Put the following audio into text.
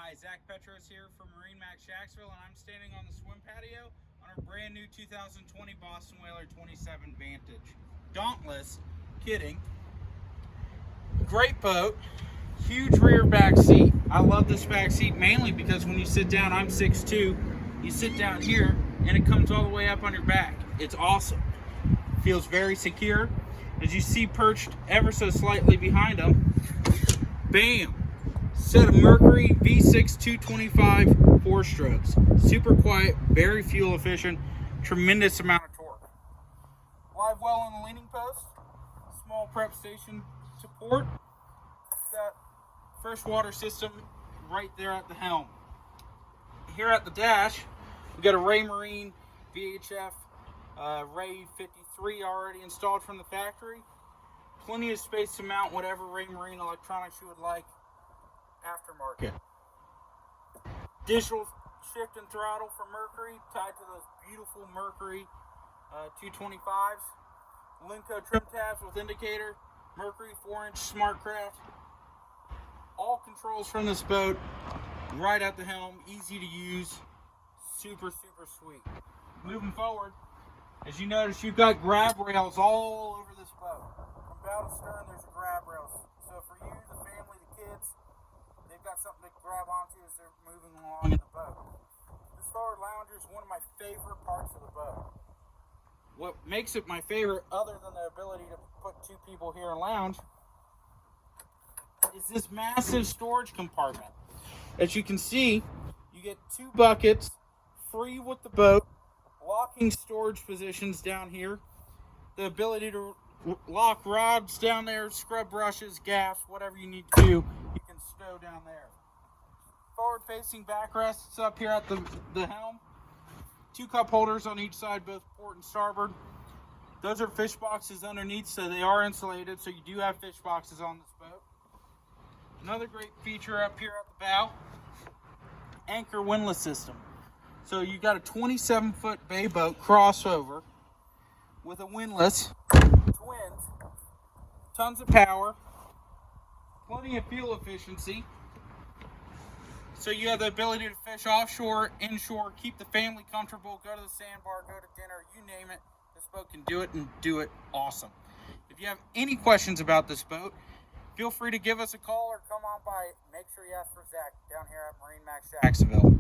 Hi, Zach Petros here from MarineMax Jacksonville, and I'm standing on the swim patio on our brand new 2020 Boston Whaler 27 Vantage. Dauntless, kidding. Great boat, huge rear back seat. I love this back seat mainly because when you sit down, I'm 6'2", you sit down here and it comes all the way up on your back. It's awesome. Feels very secure. As you see perched ever so slightly behind them, bam! Set of Mercury V6 225 4-strokes. Super quiet, very fuel efficient, tremendous amount of torque. Live well on the leaning post, small prep station support. Got freshwater system right there at the helm. Here at the dash, we got a Raymarine VHF Ray 53 already installed from the factory. Plenty of space to mount whatever Raymarine electronics you would like. Aftermarket. Digital shift and throttle for Mercury tied to those beautiful Mercury 225s. Linco trim tabs with indicator. Mercury 4-inch SmartCraft. All controls from this boat right at the helm. Easy to use. Super sweet. Moving forward, as you notice, you've got grab rails all over this boat. From bow to stern, there's a grab rail. So for you, the family, the kids, they've got something to grab onto as they're moving along in the boat. This forward lounger is one of my favorite parts of the boat. What makes it my favorite, other than the ability to put two people here and lounge, is this massive storage compartment. As you can see, you get 2 buckets, free with the boat, locking storage positions down here, the ability to lock rods down there, scrub brushes, gas, whatever you need to do, you can stow down there. Forward facing backrests up here at the helm. 2 cup holders on each side, both port and starboard. Those are fish boxes underneath, so they are insulated, so you do have fish boxes on this boat. Another great feature up here at the bow, anchor windlass system. So you got a 27-foot bay boat crossover with a windlass, twins, tons of power, plenty of fuel efficiency. So you have the ability to fish offshore, inshore, keep the family comfortable, go to the sandbar, go to dinner, you name it. This boat can do it and do it awesome. If you have any questions about this boat, feel free to give us a call or come on by. Make sure you ask for Zach down here at MarineMax Jacksonville.